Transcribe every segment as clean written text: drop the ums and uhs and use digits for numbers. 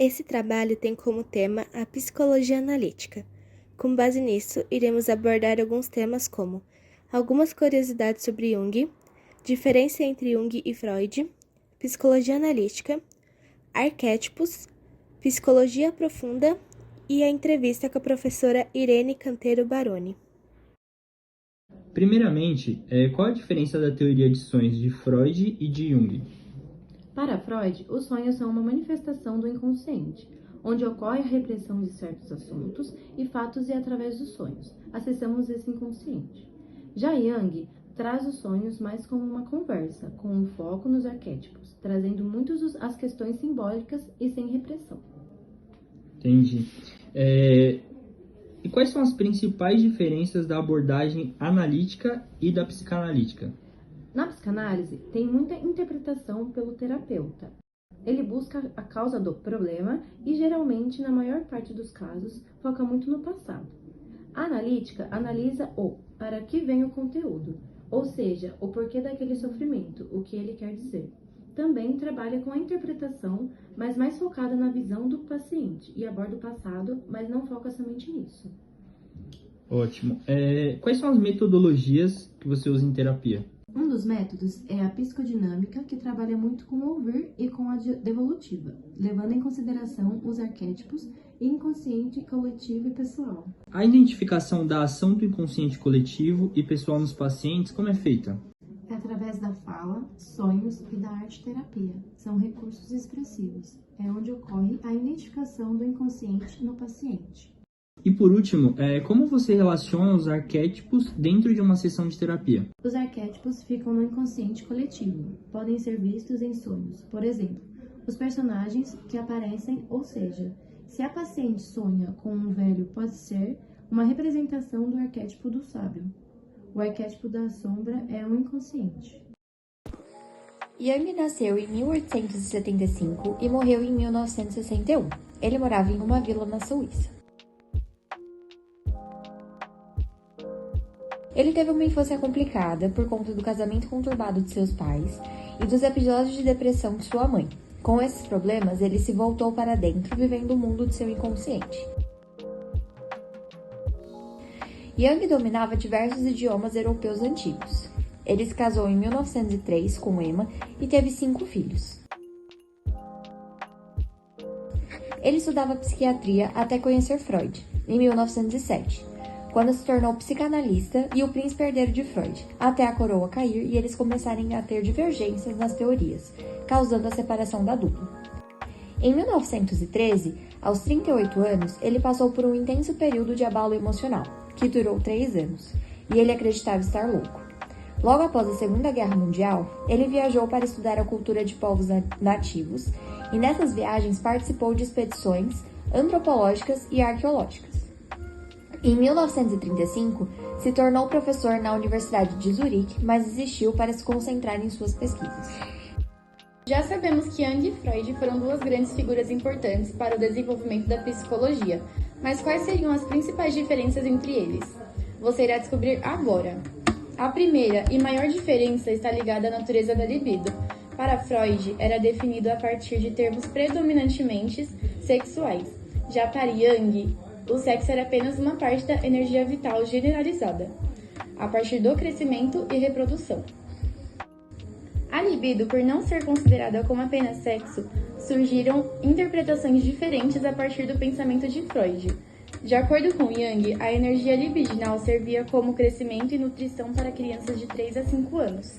Esse trabalho tem como tema a psicologia analítica. Com base nisso, iremos abordar alguns temas como algumas curiosidades sobre Jung, diferença entre Jung e Freud, psicologia analítica, arquétipos, psicologia profunda e a entrevista com a professora Irene Canteiro Baroni. Primeiramente, qual a diferença da teoria de sonhos de Freud e de Jung? Para Freud, os sonhos são uma manifestação do inconsciente, onde ocorre a repressão de certos assuntos e fatos e através dos sonhos acessamos esse inconsciente. Já Jung traz os sonhos mais como uma conversa, com um foco nos arquétipos, trazendo muitas as questões simbólicas e sem repressão. Entendi. E quais são as principais diferenças da abordagem analítica e da psicanalítica? Na psicanálise, tem muita interpretação pelo terapeuta. Ele busca a causa do problema e, geralmente, na maior parte dos casos, foca muito no passado. A analítica analisa o para que vem o conteúdo, ou seja, o porquê daquele sofrimento, o que ele quer dizer. Também trabalha com a interpretação, mas mais focada na visão do paciente e aborda o passado, mas não foca somente nisso. Ótimo. Quais são as metodologias que você usa em terapia? Um dos métodos é a psicodinâmica, que trabalha muito com o ouvir e com a devolutiva, levando em consideração os arquétipos inconsciente, coletivo e pessoal. A identificação da ação do inconsciente coletivo e pessoal nos pacientes, como é feita? É através da fala, sonhos e da arte-terapia. São recursos expressivos. É onde ocorre a identificação do inconsciente no paciente. E por último, como você relaciona os arquétipos dentro de uma sessão de terapia? Os arquétipos ficam no inconsciente coletivo. Podem ser vistos em sonhos. Por exemplo, os personagens que aparecem, ou seja, se a paciente sonha com um velho, pode ser uma representação do arquétipo do sábio. O arquétipo da sombra é o inconsciente. Jung nasceu em 1875 e morreu em 1961. Ele morava em uma vila na Suíça. Ele teve uma infância complicada por conta do casamento conturbado de seus pais e dos episódios de depressão de sua mãe. Com esses problemas, ele se voltou para dentro, vivendo o mundo de seu inconsciente. Jung dominava diversos idiomas europeus antigos. Ele se casou em 1903 com Emma e teve 5 filhos. Ele estudava psiquiatria até conhecer Freud, em 1907. Quando se tornou psicanalista e o príncipe herdeiro de Freud, até a coroa cair e eles começarem a ter divergências nas teorias, causando a separação da dupla. Em 1913, aos 38 anos, ele passou por um intenso período de abalo emocional, que durou 3 anos, e ele acreditava estar louco. Logo após a Segunda Guerra Mundial, ele viajou para estudar a cultura de povos nativos, e nessas viagens participou de expedições antropológicas e arqueológicas. Em 1935, se tornou professor na Universidade de Zurique, mas desistiu para se concentrar em suas pesquisas. Já sabemos que Jung e Freud foram 2 grandes figuras importantes para o desenvolvimento da psicologia, mas quais seriam as principais diferenças entre eles? Você irá descobrir agora. A primeira e maior diferença está ligada à natureza da libido. Para Freud, era definido a partir de termos predominantemente sexuais. Já para Jung, o sexo era apenas uma parte da energia vital generalizada, a partir do crescimento e reprodução. A libido, por não ser considerada como apenas sexo, surgiram interpretações diferentes a partir do pensamento de Freud. De acordo com Jung, a energia libidinal servia como crescimento e nutrição para crianças de 3 a 5 anos.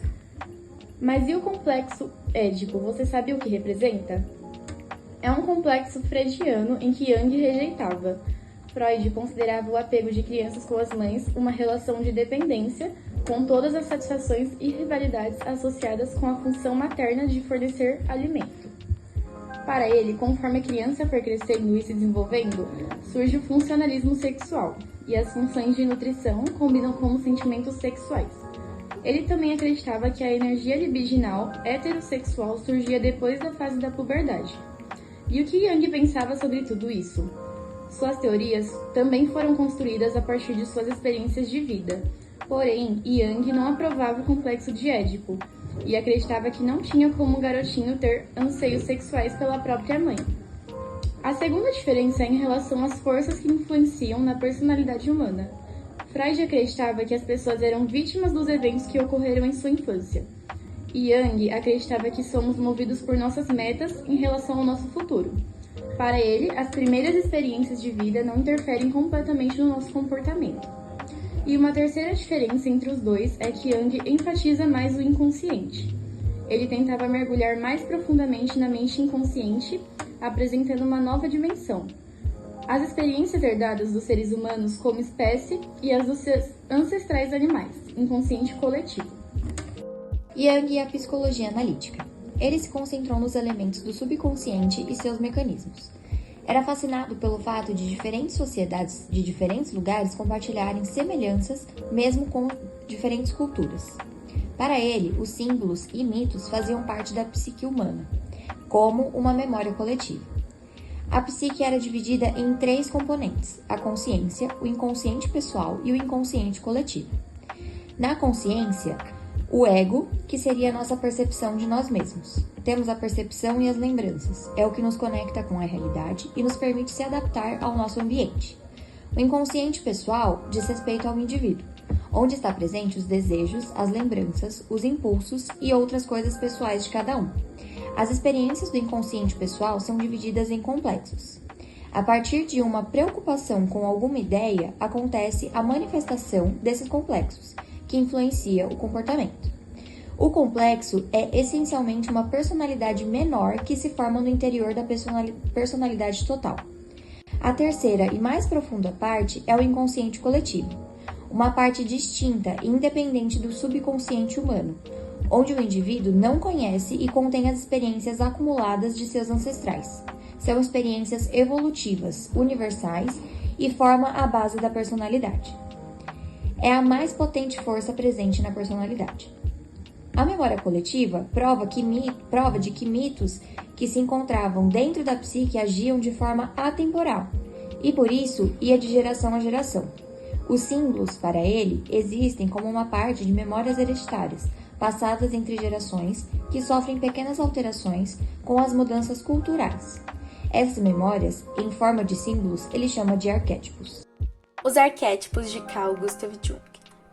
Mas e o complexo édipo, você sabe o que representa? É um complexo freudiano em que Jung rejeitava. Freud considerava o apego de crianças com as mães uma relação de dependência, com todas as satisfações e rivalidades associadas com a função materna de fornecer alimento. Para ele, conforme a criança for crescendo e se desenvolvendo, surge o funcionalismo sexual, e as funções de nutrição combinam com os sentimentos sexuais. Ele também acreditava que a energia libidinal heterossexual surgia depois da fase da puberdade. E o que Jung pensava sobre tudo isso? Suas teorias também foram construídas a partir de suas experiências de vida. Porém, Jung não aprovava o complexo de Édipo e acreditava que não tinha como um garotinho ter anseios sexuais pela própria mãe. A segunda diferença é em relação às forças que influenciam na personalidade humana. Freud acreditava que as pessoas eram vítimas dos eventos que ocorreram em sua infância. E Jung acreditava que somos movidos por nossas metas em relação ao nosso futuro. Para ele, as primeiras experiências de vida não interferem completamente no nosso comportamento. E uma terceira diferença entre os dois é que Jung enfatiza mais o inconsciente. Ele tentava mergulhar mais profundamente na mente inconsciente, apresentando uma nova dimensão. As experiências herdadas dos seres humanos como espécie e as dos seus ancestrais animais, inconsciente coletivo. Jung e a psicologia analítica. Ele se concentrou nos elementos do subconsciente e seus mecanismos. Era fascinado pelo fato de diferentes sociedades de diferentes lugares compartilharem semelhanças, mesmo com diferentes culturas. Para ele, os símbolos e mitos faziam parte da psique humana, como uma memória coletiva. A psique era dividida em 3 componentes: a consciência, o inconsciente pessoal e o inconsciente coletivo. Na consciência, o ego, que seria a nossa percepção de nós mesmos. Temos a percepção e as lembranças, é o que nos conecta com a realidade e nos permite se adaptar ao nosso ambiente. O inconsciente pessoal diz respeito ao indivíduo, onde está presente os desejos, as lembranças, os impulsos e outras coisas pessoais de cada um. As experiências do inconsciente pessoal são divididas em complexos. A partir de uma preocupação com alguma ideia, acontece a manifestação desses complexos, que influencia o comportamento. O complexo é essencialmente uma personalidade menor que se forma no interior da personalidade total. A terceira e mais profunda parte é o inconsciente coletivo, uma parte distinta e independente do subconsciente humano, onde o indivíduo não conhece e contém as experiências acumuladas de seus ancestrais. São experiências evolutivas, universais e forma a base da personalidade. É a mais potente força presente na personalidade. A memória coletiva prova de que mitos que se encontravam dentro da psique agiam de forma atemporal, e por isso ia de geração a geração. Os símbolos, para ele, existem como uma parte de memórias hereditárias, passadas entre gerações, que sofrem pequenas alterações com as mudanças culturais. Essas memórias, em forma de símbolos, ele chama de arquétipos. Os arquétipos de Carl Gustav Jung.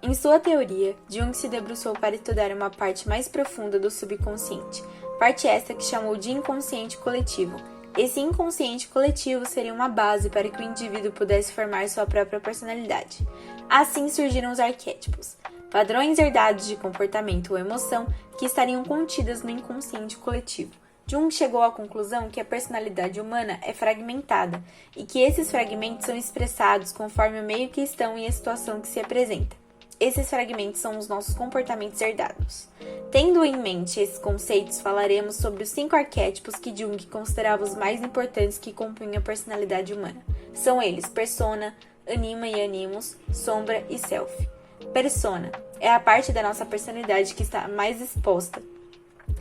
Em sua teoria, Jung se debruçou para estudar uma parte mais profunda do subconsciente, parte esta que chamou de inconsciente coletivo. Esse inconsciente coletivo seria uma base para que o indivíduo pudesse formar sua própria personalidade. Assim surgiram os arquétipos, padrões herdados de comportamento ou emoção que estariam contidas no inconsciente coletivo. Jung chegou à conclusão que a personalidade humana é fragmentada e que esses fragmentos são expressados conforme o meio que estão e a situação que se apresenta. Esses fragmentos são os nossos comportamentos herdados. Tendo em mente esses conceitos, falaremos sobre os 5 arquétipos que Jung considerava os mais importantes que compunham a personalidade humana. São eles: persona, anima e animus, sombra e self. Persona é a parte da nossa personalidade que está mais exposta.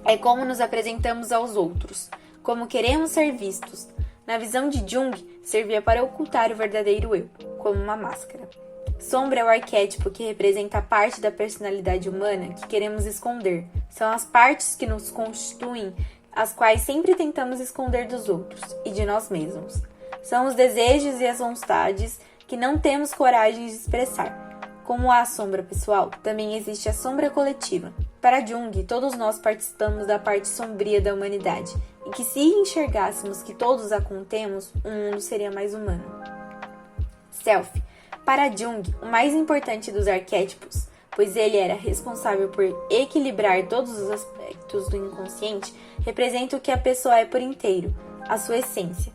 É como nos apresentamos aos outros, como queremos ser vistos. Na visão de Jung, servia para ocultar o verdadeiro eu, como uma máscara. Sombra é o arquétipo que representa a parte da personalidade humana que queremos esconder. São as partes que nos constituem, as quais sempre tentamos esconder dos outros e de nós mesmos. São os desejos e as vontades que não temos coragem de expressar. Como há a sombra pessoal, também existe a sombra coletiva. Para Jung, todos nós participamos da parte sombria da humanidade, e que se enxergássemos que todos a contemos, o mundo seria mais humano. Self. Para Jung, o mais importante dos arquétipos, pois ele era responsável por equilibrar todos os aspectos do inconsciente, representa o que a pessoa é por inteiro, a sua essência.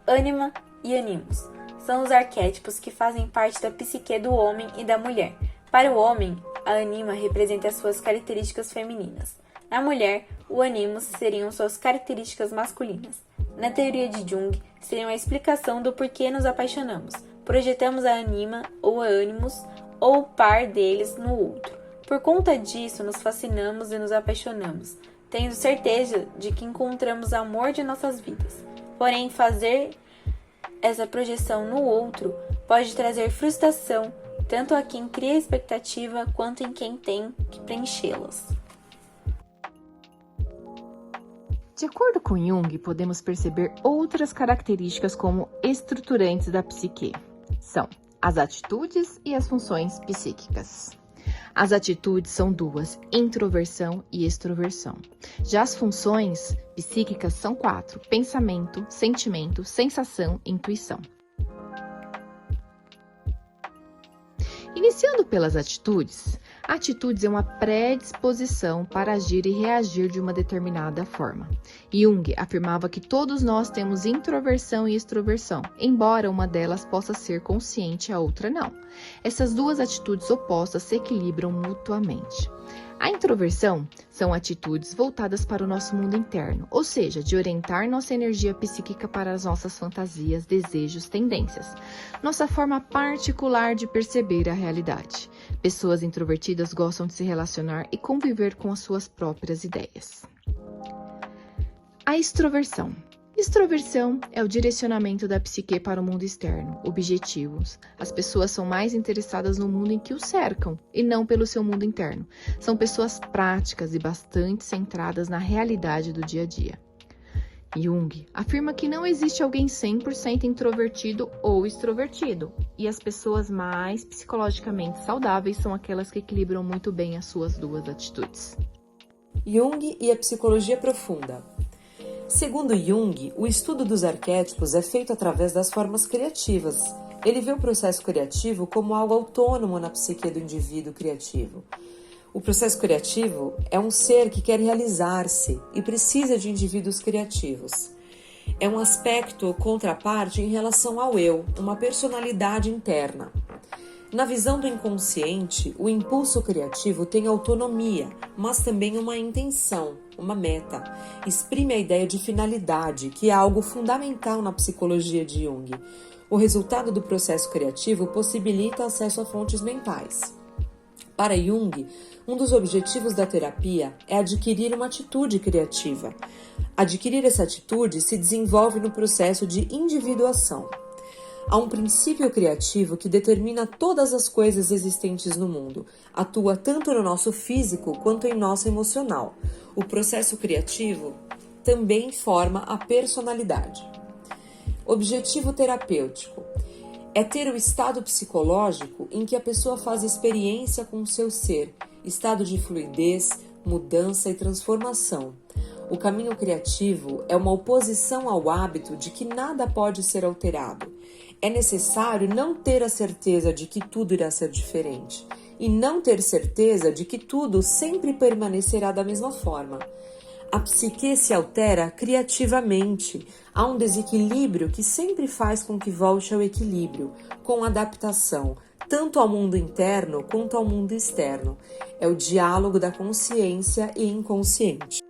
Ânima e animus são os arquétipos que fazem parte da psique do homem e da mulher. Para o homem, a anima representa as suas características femininas. Na mulher, o animus seriam suas características masculinas. Na teoria de Jung, seriam a explicação do porquê nos apaixonamos. Projetamos a anima ou a animus ou o par deles no outro. Por conta disso, nos fascinamos e nos apaixonamos, tendo certeza de que encontramos amor de nossas vidas. Porém, fazer essa projeção no outro pode trazer frustração, tanto a quem cria expectativa quanto em quem tem que preenchê-las. De acordo com Jung, podemos perceber outras características como estruturantes da psique. São as atitudes e as funções psíquicas. As atitudes são duas, introversão e extroversão. Já as funções psíquicas são 4, pensamento, sentimento, sensação e intuição. Iniciando pelas atitudes, atitudes é uma predisposição para agir e reagir de uma determinada forma. Jung afirmava que todos nós temos introversão e extroversão, embora uma delas possa ser consciente e a outra não. Essas duas atitudes opostas se equilibram mutuamente. A introversão são atitudes voltadas para o nosso mundo interno, ou seja, de orientar nossa energia psíquica para as nossas fantasias, desejos, tendências, nossa forma particular de perceber a realidade. Pessoas introvertidas gostam de se relacionar e conviver com as suas próprias ideias. A extroversão. Extroversão é o direcionamento da psique para o mundo externo, objetivos. As pessoas são mais interessadas no mundo em que o cercam e não pelo seu mundo interno. São pessoas práticas e bastante centradas na realidade do dia a dia. Jung afirma que não existe alguém 100% introvertido ou extrovertido, e as pessoas mais psicologicamente saudáveis são aquelas que equilibram muito bem as suas duas atitudes. Jung e a psicologia profunda. Segundo Jung, o estudo dos arquétipos é feito através das formas criativas. Ele vê o processo criativo como algo autônomo na psique do indivíduo criativo. O processo criativo é um ser que quer realizar-se e precisa de indivíduos criativos. É um aspecto contraparte em relação ao eu, uma personalidade interna. Na visão do inconsciente, o impulso criativo tem autonomia, mas também uma intenção, uma meta. Exprime a ideia de finalidade, que é algo fundamental na psicologia de Jung. O resultado do processo criativo possibilita acesso a fontes mentais. Para Jung, um dos objetivos da terapia é adquirir uma atitude criativa. Adquirir essa atitude se desenvolve no processo de individuação. Há um princípio criativo que determina todas as coisas existentes no mundo. Atua tanto no nosso físico quanto em nosso emocional. O processo criativo também forma a personalidade. Objetivo terapêutico é ter o estado psicológico em que a pessoa faz experiência com o seu ser, estado de fluidez, mudança e transformação. O caminho criativo é uma oposição ao hábito de que nada pode ser alterado. É necessário não ter a certeza de que tudo irá ser diferente e não ter certeza de que tudo sempre permanecerá da mesma forma. A psique se altera criativamente. Há um desequilíbrio que sempre faz com que volte ao equilíbrio, com adaptação, tanto ao mundo interno quanto ao mundo externo. É o diálogo da consciência e inconsciente.